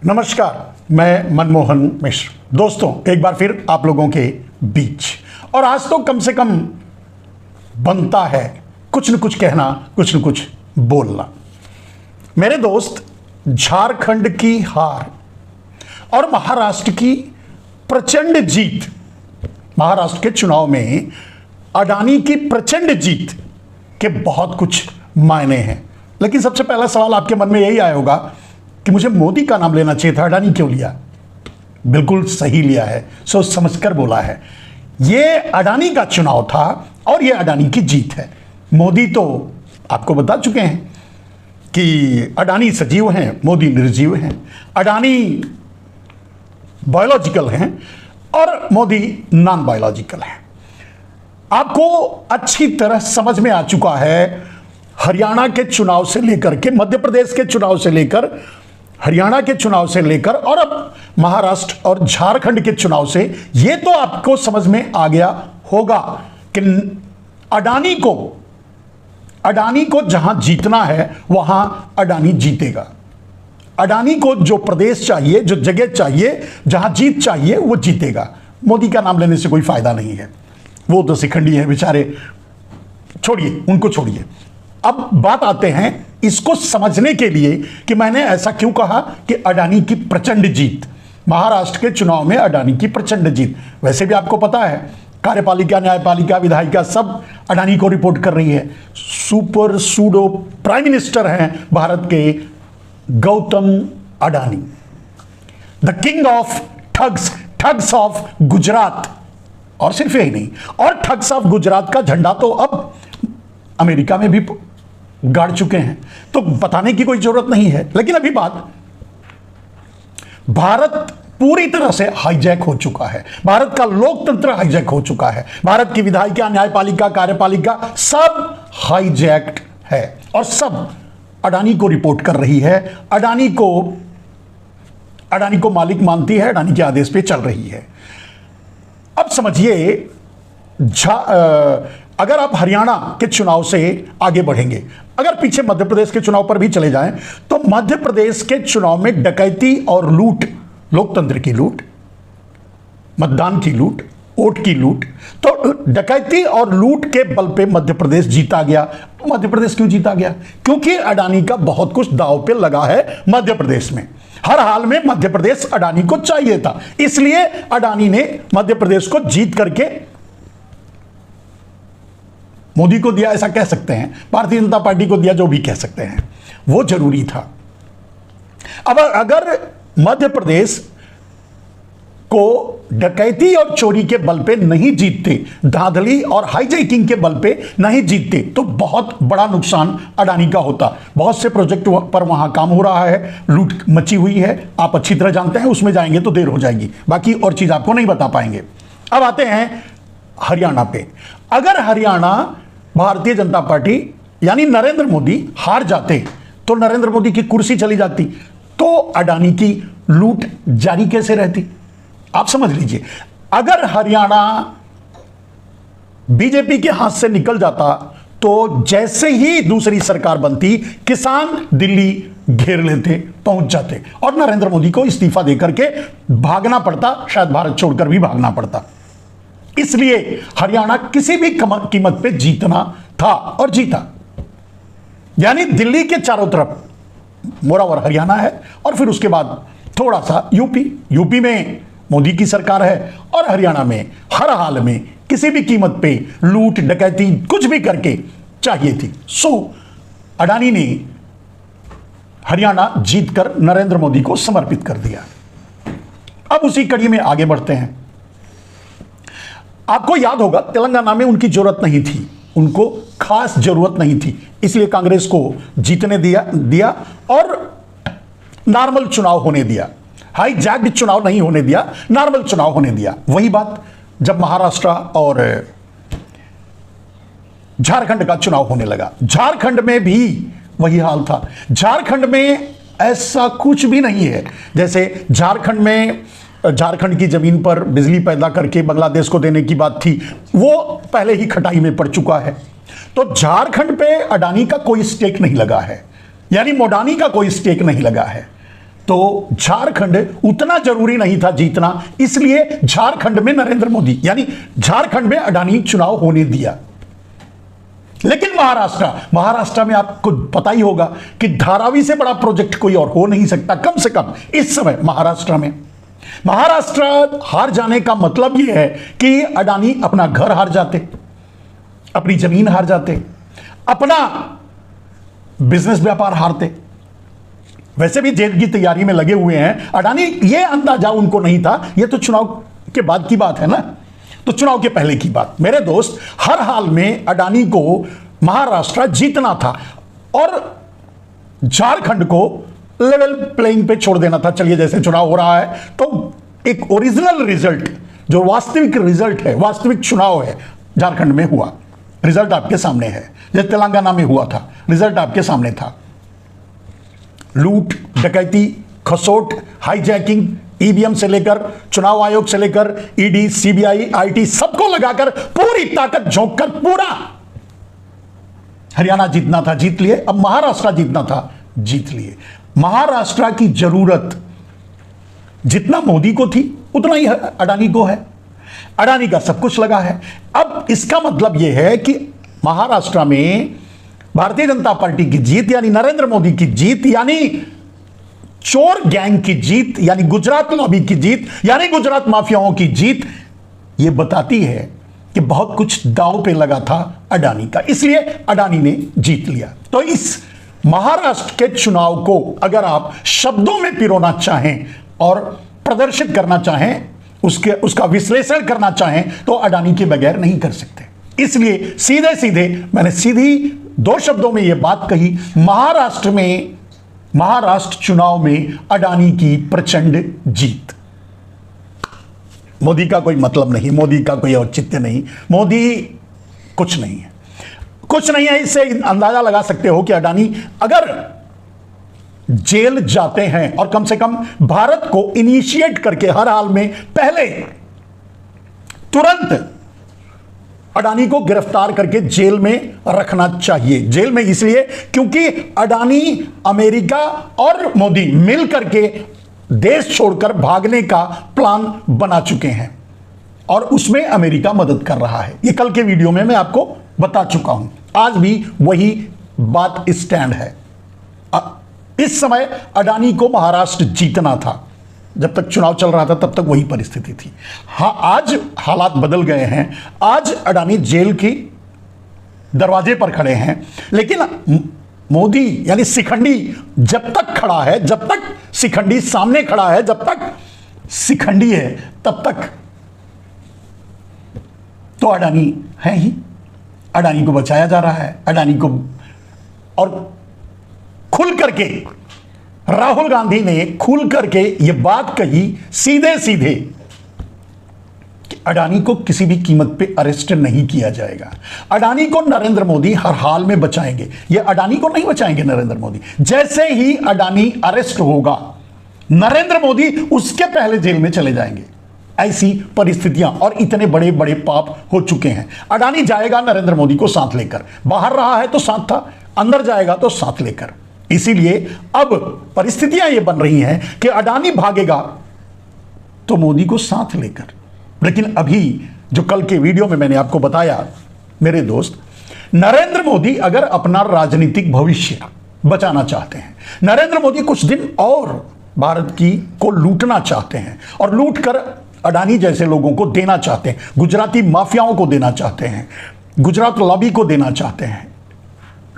नमस्कार, मैं मनमोहन मिश्र। दोस्तों, एक बार फिर आप लोगों के बीच। और आज तो कम से कम बनता है कुछ न कुछ कहना, कुछ न कुछ बोलना। मेरे दोस्त, झारखंड की हार और महाराष्ट्र की प्रचंड जीत, महाराष्ट्र के चुनाव में अडानी की प्रचंड जीत के बहुत कुछ मायने हैं। लेकिन सबसे पहला सवाल आपके मन में यही आया होगा कि मुझे मोदी का नाम लेना चाहिए था, अडानी क्यों लिया? बिल्कुल सही लिया है, सोच समझकर बोला है। यह अडानी का चुनाव था और यह अडानी की जीत है। मोदी तो आपको बता चुके हैं कि अडानी सजीव हैं, मोदी निर्जीव हैं। अडानी बायोलॉजिकल हैं और मोदी नॉन बायोलॉजिकल हैं। आपको अच्छी तरह समझ में आ चुका है, हरियाणा के चुनाव से लेकर के, मध्य प्रदेश के चुनाव से लेकर, हरियाणा के चुनाव से लेकर और अब महाराष्ट्र और झारखंड के चुनाव से, यह तो आपको समझ में आ गया होगा कि अडानी को जहां जीतना है वहां अडानी जीतेगा। अडानी को जो प्रदेश चाहिए, जो जगह चाहिए, जहां जीत चाहिए, वो जीतेगा। मोदी का नाम लेने से कोई फायदा नहीं है, वो तो शिखंडी है बेचारे, छोड़िए, उनको छोड़िए। अब बात आते हैं इसको समझने के लिए कि मैंने ऐसा क्यों कहा कि अडानी की प्रचंड जीत, महाराष्ट्र के चुनाव में अडानी की प्रचंड जीत। वैसे भी आपको पता है, कार्यपालिका, न्यायपालिका, विधायिका सब अडानी को रिपोर्ट कर रही है। सुपर सूडो प्राइम मिनिस्टर हैं भारत के Gautam Adani, the king of thugs of Gujarat. और सिर्फ यही नहीं, और ठग्स ऑफ गुजरात का झंडा तो अब अमेरिका में भी गाड़ चुके हैं, तो बताने की कोई जरूरत नहीं है। लेकिन अभी बात, भारत पूरी तरह से हाईजैक हो चुका है, भारत का लोकतंत्र हाईजैक हो चुका है, भारत की विधायिका, न्यायपालिका, कार्यपालिका सब हाईजैक्ड है और सब अडानी को रिपोर्ट कर रही है, अडानी को मालिक मानती है, अडानी के आदेश पे चल रही है। अब समझिए, अगर आप हरियाणा के चुनाव से आगे बढ़ेंगे, अगर पीछे मध्य प्रदेश के चुनाव पर भी चले जाएं, तो मध्य प्रदेश के चुनाव में डकैती और लूट, लोकतंत्र की लूट, मतदान की लूट, वोट की लूट, तो डकैती और लूट के बल पे मध्य प्रदेश जीता गया। मध्य प्रदेश क्यों जीता गया? क्योंकि अडानी का बहुत कुछ दांव पे लगा है मध्य प्रदेश में। हर हाल में मध्य प्रदेश अडानी को चाहिए था, इसलिए अडानी ने मध्य प्रदेश को जीत करके मोदी को दिया, ऐसा कह सकते हैं, भारतीय जनता पार्टी को दिया, जो भी कह सकते हैं, वो जरूरी था। अब अगर मध्य प्रदेश को डकैती और चोरी के बल पे नहीं जीतते, धांधली और हाईजैकिंग के बल पे नहीं जीतते, तो बहुत बड़ा नुकसान अडानी का होता। बहुत से प्रोजेक्ट पर वहां काम हो रहा है, लूट मची हुई है, आप अच्छी तरह जानते हैं, उसमें जाएंगे तो देर हो जाएगी, बाकी और चीज आपको नहीं बता पाएंगे। अब आते हैं हरियाणा पे। अगर हरियाणा भारतीय जनता पार्टी यानी नरेंद्र मोदी हार जाते, तो नरेंद्र मोदी की कुर्सी चली जाती, तो अडानी की लूट जारी कैसे रहती? आप समझ लीजिए, अगर हरियाणा बीजेपी के हाथ से निकल जाता, तो जैसे ही दूसरी सरकार बनती, किसान दिल्ली घेर लेते, पहुंच जाते और नरेंद्र मोदी को इस्तीफा देकर के भागना पड़ता, शायद भारत छोड़कर भी भागना पड़ता। इसलिए हरियाणा किसी भी कीमत पे जीतना था और जीता। यानी दिल्ली के चारों तरफ मोरावर हरियाणा है और फिर उसके बाद थोड़ा सा यूपी में मोदी की सरकार है और हरियाणा में हर हाल में किसी भी कीमत पे लूट, डकैती, कुछ भी करके चाहिए थी। सो अडानी ने हरियाणा जीतकर नरेंद्र मोदी को समर्पित कर दिया। अब उसी कड़ी में आगे बढ़ते हैं। आपको याद होगा, तेलंगाना में उनकी जरूरत नहीं थी, उनको खास जरूरत नहीं थी, इसलिए कांग्रेस को जीतने दिया और नॉर्मल चुनाव होने दिया, हाईजैक्ड चुनाव नहीं होने दिया, नॉर्मल चुनाव होने दिया। वही बात जब महाराष्ट्र और झारखंड का चुनाव होने लगा, झारखंड में भी वही हाल था। झारखंड में ऐसा कुछ भी नहीं है, जैसे झारखंड की जमीन पर बिजली पैदा करके बांग्लादेश को देने की बात थी, वो पहले ही खटाई में पड़ चुका है। तो झारखंड पे अडानी का कोई स्टेक नहीं लगा है, यानी मोडानी का कोई स्टेक नहीं लगा है। तो झारखंड उतना जरूरी नहीं था जीतना, इसलिए झारखंड में नरेंद्र मोदी यानी झारखंड में अडानी चुनाव होने दिया। लेकिन महाराष्ट्र में आपको पता ही होगा कि धारावी से बड़ा प्रोजेक्ट कोई और हो नहीं सकता, कम से कम इस समय महाराष्ट्र हार जाने का मतलब यह है कि अडानी अपना घर हार जाते, अपनी जमीन हार जाते, अपना बिजनेस व्यापार हारते। वैसे भी जेल की तैयारी में लगे हुए हैं अडानी, यह अंदाजा उनको नहीं था। यह तो चुनाव के बाद की बात है ना, तो चुनाव के पहले की बात। मेरे दोस्त, हर हाल में अडानी को महाराष्ट्र जीतना था और झारखंड को लेवल प्लेइंग पे छोड़ देना था। चलिए, जैसे चुनाव हो रहा है तो एक ओरिजिनल रिजल्ट, जो वास्तविक रिजल्ट है, वास्तविक चुनाव है, झारखंड में हुआ। रिजल्ट आपके सामने है। जैसे तेलंगाना में हुआ था, रिजल्ट आपके सामने था। लूट, डकैती, खसोट, हाईजैकिंग, ईवीएम से लेकर चुनाव आयोग से लेकर ईडी, सीबीआई, आईटी सबको लगाकर पूरी ताकत झोंककर पूरा हरियाणा जीतना था, जीत लिए। अब महाराष्ट्र जीतना था, जीत लिए। महाराष्ट्र की जरूरत जितना मोदी को थी उतना ही अडानी को है। अडानी का सब कुछ लगा है। अब इसका मतलब यह है कि महाराष्ट्र में भारतीय जनता पार्टी की जीत यानी नरेंद्र मोदी की जीत, यानी चोर गैंग की जीत, यानी गुजरात लॉबी की जीत, यानी गुजरात माफियाओं की जीत, यह बताती है कि बहुत कुछ दांव पे लगा था अडानी का, इसलिए अडानी ने जीत लिया। तो इस महाराष्ट्र के चुनाव को अगर आप शब्दों में पिरोना चाहें और प्रदर्शित करना चाहें, उसका विश्लेषण करना चाहें, तो अडानी के बगैर नहीं कर सकते। इसलिए सीधे सीधे मैंने सीधी 2 शब्दों में यह बात कही, महाराष्ट्र चुनाव में अडानी की प्रचंड जीत। मोदी का कोई मतलब नहीं, मोदी का कोई औचित्य नहीं, मोदी कुछ नहीं है, कुछ नहीं है। इससे अंदाजा लगा सकते हो कि अडानी अगर जेल जाते हैं और कम से कम भारत को इनिशिएट करके हर हाल में पहले तुरंत अडानी को गिरफ्तार करके जेल में रखना चाहिए। जेल में इसलिए क्योंकि अडानी, अमेरिका और मोदी मिल करके देश छोड़कर भागने का प्लान बना चुके हैं और उसमें अमेरिका मदद कर रहा है। ये कल के वीडियो में मैं आपको बता चुका हूं। आज भी वही बात स्टैंड है। इस समय अडानी को महाराष्ट्र जीतना था। जब तक चुनाव चल रहा था तब तक वही परिस्थिति थी। हाँ, आज हालात बदल गए हैं। आज अडानी जेल के दरवाजे पर खड़े हैं, लेकिन मोदी यानी शिखंडी जब तक खड़ा है, जब तक शिखंडी सामने खड़ा है, जब तक शिखंडी है, तब तक तो अडानी है ही। अडानी को बचाया जा रहा है। अडानी को, और खुल करके राहुल गांधी ने खुल करके यह बात कही सीधे सीधे कि अडानी को किसी भी कीमत पे अरेस्ट नहीं किया जाएगा। अडानी को नरेंद्र मोदी हर हाल में बचाएंगे। ये अडानी को नहीं बचाएंगे नरेंद्र मोदी। जैसे ही अडानी अरेस्ट होगा, नरेंद्र मोदी उसके पहले जेल में चले जाएंगे। ऐसी परिस्थितियां और इतने बड़े बड़े पाप हो चुके हैं। अडानी जाएगा नरेंद्र मोदी को साथ लेकर, बाहर रहा है तो साथ था, अंदर जाएगा तो साथ लेकर। इसीलिए अब परिस्थितियां ये बन रही हैं कि अडानी भागेगा तो मोदी को साथ लेकर। लेकिन अभी जो कल के वीडियो में मैंने आपको बताया मेरे दोस्त, नरेंद्र मोदी अगर अपना राजनीतिक भविष्य बचाना चाहते हैं, नरेंद्र मोदी कुछ दिन और भारत को लूटना चाहते हैं और लूटकर अडानी जैसे लोगों को देना चाहते हैं, गुजराती माफियाओं को देना चाहते हैं, गुजरात लॉबी को देना चाहते हैं,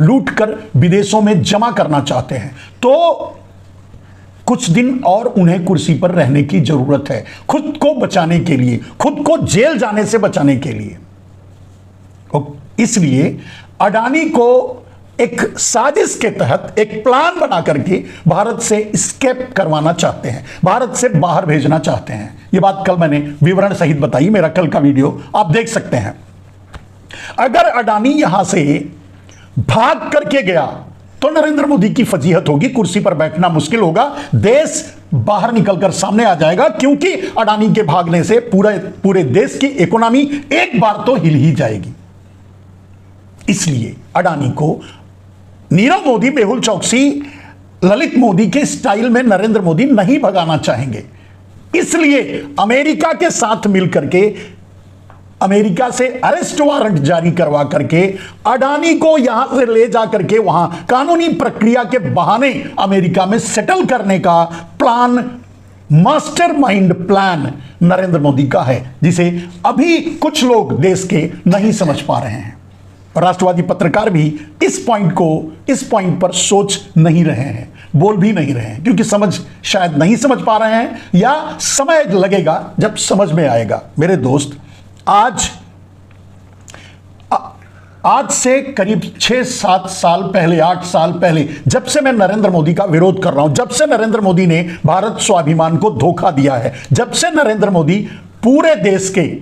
लूट कर विदेशों में जमा करना चाहते हैं, तो कुछ दिन और उन्हें कुर्सी पर रहने की जरूरत है, खुद को बचाने के लिए, खुद को जेल जाने से बचाने के लिए। इसलिए अडानी को एक साजिश के तहत एक प्लान बना करके भारत से एस्केप करवाना चाहते हैं, भारत से बाहर भेजना चाहते हैं। यह बात कल मैंने विवरण सहित बताई, मेरा कल का वीडियो आप देख सकते हैं। अगर अडानी यहां से भाग करके गया तो नरेंद्र मोदी की फजीहत होगी, कुर्सी पर बैठना मुश्किल होगा, देश बाहर निकलकर सामने आ जाएगा, क्योंकि अडानी के भागने से पूरे देश की इकोनॉमी एक बार तो हिल ही जाएगी। इसलिए अडानी को नीरव मोदी, मेहुल चौकसी ललित मोदी के स्टाइल में नरेंद्र मोदी नहीं भगाना चाहेंगे। इसलिए अमेरिका के साथ मिलकर के, अमेरिका से अरेस्ट वारंट जारी करवा करके अडानी को यहां से ले जाकर के वहां कानूनी प्रक्रिया के बहाने अमेरिका में सेटल करने का plan, mastermind plan Narendra Modi का है, जिसे अभी कुछ लोग देश के नहीं समझ पा रहे हैं। राष्ट्रवादी पत्रकार भी इस पॉइंट पर सोच नहीं रहे हैं, बोल भी नहीं रहे हैं, क्योंकि शायद नहीं समझ पा रहे हैं, या समय लगेगा जब समझ में आएगा। मेरे दोस्त, आज से करीब 6-7 साल पहले, 8 साल पहले, जब से मैं नरेंद्र मोदी का विरोध कर रहा हूं, जब से नरेंद्र मोदी ने भारत स्वाभिमान को धोखा दिया है, जब से नरेंद्र मोदी पूरे देश के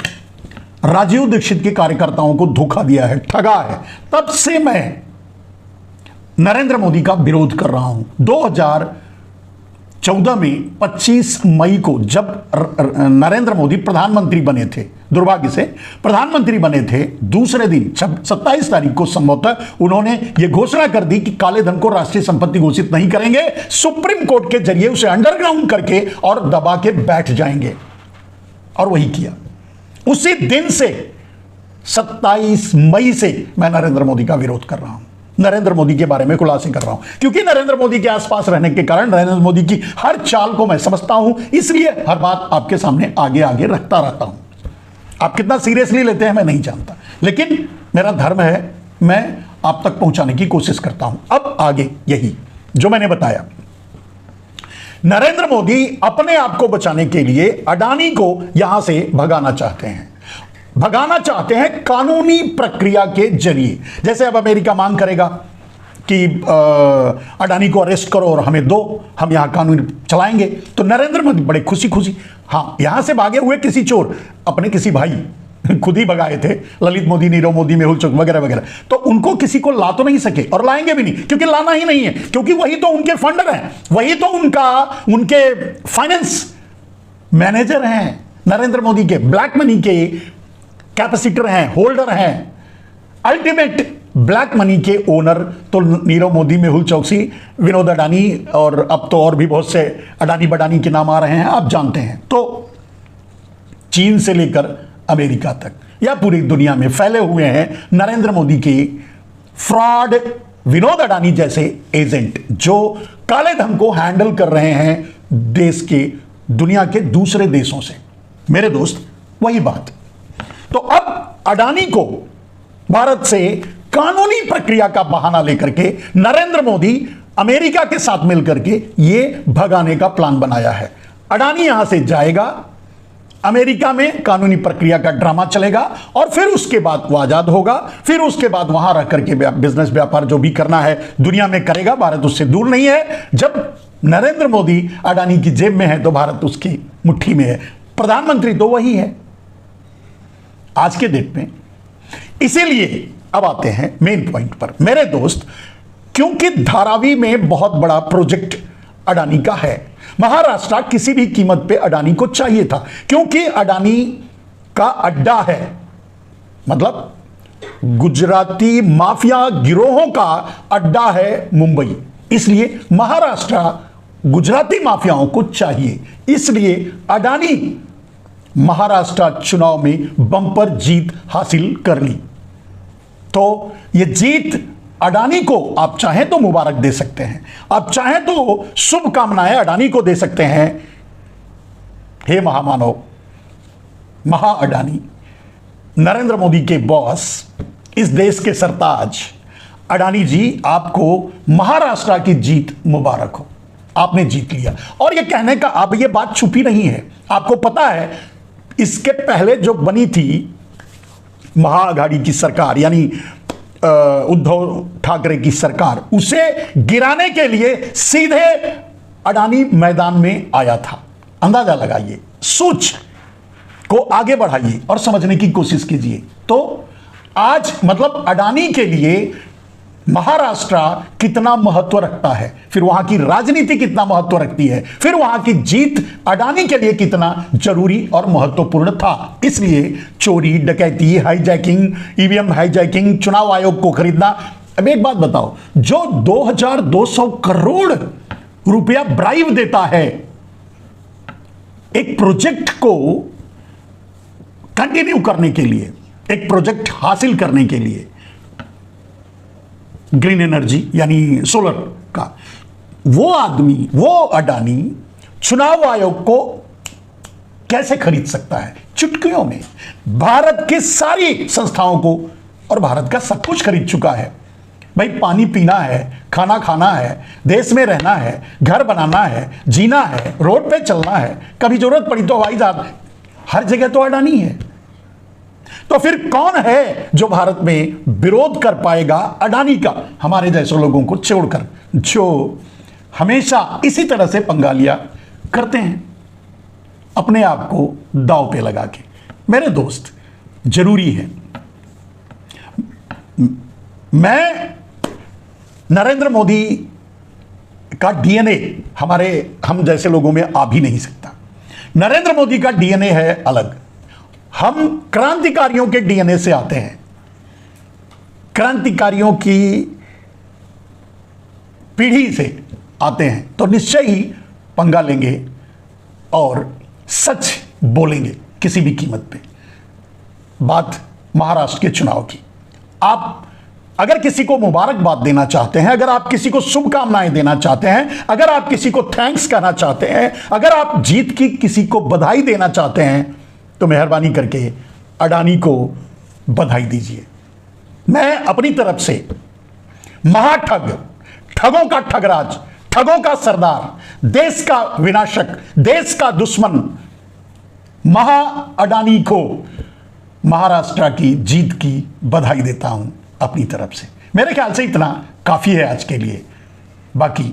राजीव दीक्षित के कार्यकर्ताओं को धोखा दिया है, ठगा है, तब से मैं नरेंद्र मोदी का विरोध कर रहा हूं। 2014 में 25 मई को जब नरेंद्र मोदी प्रधानमंत्री बने थे, दुर्भाग्य से प्रधानमंत्री बने थे, दूसरे दिन 27 तारीख को संभवतः उन्होंने यह घोषणा कर दी कि काले धन को राष्ट्रीय संपत्ति घोषित नहीं करेंगे, सुप्रीम कोर्ट के जरिए उसे अंडरग्राउंड करके और दबा के बैठ जाएंगे, और वही किया। उसी दिन से 27 मई से मैं नरेंद्र मोदी का विरोध कर रहा हूं, नरेंद्र मोदी के बारे में खुलासे कर रहा हूं, क्योंकि नरेंद्र मोदी के आसपास रहने के कारण नरेंद्र मोदी की हर चाल को मैं समझता हूं, इसलिए हर बात आपके सामने आगे आगे रखता रहता हूं। आप कितना सीरियसली लेते हैं मैं नहीं जानता, लेकिन मेरा धर्म है, मैं आप तक पहुंचाने की कोशिश करता हूं। अब आगे यही जो मैंने बताया, नरेंद्र मोदी अपने आप को बचाने के लिए अडानी को यहां से भगाना चाहते हैं कानूनी प्रक्रिया के जरिए। जैसे अब अमेरिका मांग करेगा कि अडानी को अरेस्ट करो और हमें दो, हम यहां कानून चलाएंगे, तो नरेंद्र मोदी बड़े खुशी खुशी, हाँ, यहां से भागे हुए किसी चोर, अपने किसी भाई खुद ही भगाए थे, ललित मोदी, नीरव मोदी, मेहुल चोक वगैरह वगैरह, तो उनको किसी को ला तो नहीं सके और लाएंगे भी नहीं, क्योंकि लाना ही नहीं है, क्योंकि वही तो उनके फंडर हैं, वही तो उनके फाइनेंस मैनेजर हैं, नरेंद्र मोदी के ब्लैक मनी के कैपेसिटर हैं, होल्डर हैं, अल्टीमेट ब्लैक मनी के ओनर तो नीरव मोदी, मेहुल चौकसी, विनोद अडानी, और अब तो और भी बहुत से अडानी बडानी के नाम आ रहे हैं, आप जानते हैं। तो चीन से लेकर अमेरिका तक या पूरी दुनिया में फैले हुए हैं नरेंद्र मोदी के फ्रॉड, विनोद अडानी जैसे एजेंट, जो काले धन को हैंडल कर रहे हैं देश के, दुनिया के दूसरे देशों से। मेरे दोस्त, वही बात। तो अब अडानी को भारत से कानूनी प्रक्रिया का बहाना लेकर के नरेंद्र मोदी अमेरिका के साथ मिलकर के ये भगाने का प्लान बनाया है। अडानी यहां से जाएगा, अमेरिका में कानूनी प्रक्रिया का ड्रामा चलेगा, और फिर उसके बाद वो आजाद होगा, फिर उसके बाद वहां रह करके बिजनेस व्यापार जो भी करना है दुनिया में करेगा। भारत उससे दूर नहीं है। जब नरेंद्र मोदी अडानी की जेब में है तो भारत उसकी मुट्ठी में है, प्रधानमंत्री तो वही है आज के डेट में। इसीलिए अब आते हैं मेन पॉइंट पर मेरे दोस्त, क्योंकि धारावी में बहुत बड़ा प्रोजेक्ट अडानी का है। महाराष्ट्र किसी भी कीमत पे अडानी को चाहिए था, क्योंकि अडानी का अड्डा है, मतलब गुजराती माफिया गिरोहों का अड्डा है मुंबई, इसलिए महाराष्ट्र गुजराती माफियाओं को चाहिए। इसलिए अडानी महाराष्ट्र चुनाव में बम्पर जीत हासिल कर ली। तो ये जीत अडानी को आप चाहें तो मुबारक दे सकते हैं, आप चाहें तो शुभकामनाएं अडानी को दे सकते हैं। हे महामानव, महा अडानी, नरेंद्र मोदी के बॉस, इस देश के सरताज अडानी जी, आपको महाराष्ट्र की जीत मुबारक हो, आपने जीत लिया। और यह कहने का अब यह बात छुपी नहीं है, आपको पता है इसके पहले जो बनी थी महाआघाड़ी की सरकार, यानी उद्धव ठाकरे की सरकार, उसे गिराने के लिए सीधे अडानी मैदान में आया था। अंदाजा लगाइए, सोच को आगे बढ़ाइए और समझने की कोशिश कीजिए। तो आज मतलब अडानी के लिए महाराष्ट्र कितना महत्व रखता है, फिर वहां की राजनीति कितना महत्व रखती है, फिर वहां की जीत अडानी के लिए कितना जरूरी और महत्वपूर्ण था। इसलिए चोरी, डकैती, हाईजैकिंग, ईवीएम हाईजैकिंग, चुनाव आयोग को खरीदना। अब एक बात बताओ, जो 2200 करोड़ रुपया ब्राइब देता है एक प्रोजेक्ट को कंटिन्यू करने के लिए, एक प्रोजेक्ट हासिल करने के लिए, ग्रीन एनर्जी यानी सोलर का, वो आदमी, वो अडानी चुनाव आयोग को कैसे खरीद सकता है? चुटकियों में भारत की सारी संस्थाओं को, और भारत का सब कुछ खरीद चुका है। भाई पानी पीना है, खाना खाना है, देश में रहना है, घर बनाना है, जीना है, रोड पे चलना है, कभी जरूरत पड़ी तो हवाई जहाज, हर जगह तो अडानी है। तो फिर कौन है जो भारत में विरोध कर पाएगा अडानी का, हमारे जैसे लोगों को छोड़कर, जो हमेशा इसी तरह से पंगा लिया करते हैं अपने आप को दांव पे लगा के। मेरे दोस्त, जरूरी है, मैं नरेंद्र मोदी का डीएनए हम जैसे लोगों में आ भी नहीं सकता। नरेंद्र मोदी का डीएनए है अलग, हम क्रांतिकारियों के डीएनए से आते हैं, क्रांतिकारियों की पीढ़ी से आते हैं, तो निश्चय ही पंगा लेंगे और सच बोलेंगे किसी भी कीमत पे। बात महाराष्ट्र के चुनाव की, आप अगर किसी को मुबारकबाद देना चाहते हैं, अगर आप किसी को शुभकामनाएं देना चाहते हैं, अगर आप किसी को थैंक्स कहना चाहते हैं, अगर आप जीत की किसी को बधाई देना चाहते हैं, तो मेहरबानी करके अडानी को बधाई दीजिए। मैं अपनी तरफ से महाठग, ठगों का ठगराज, ठगों का सरदार, देश का विनाशक, देश का दुश्मन महा अडानी को महाराष्ट्र की जीत की बधाई देता हूं अपनी तरफ से। मेरे ख्याल से इतना काफी है आज के लिए, बाकी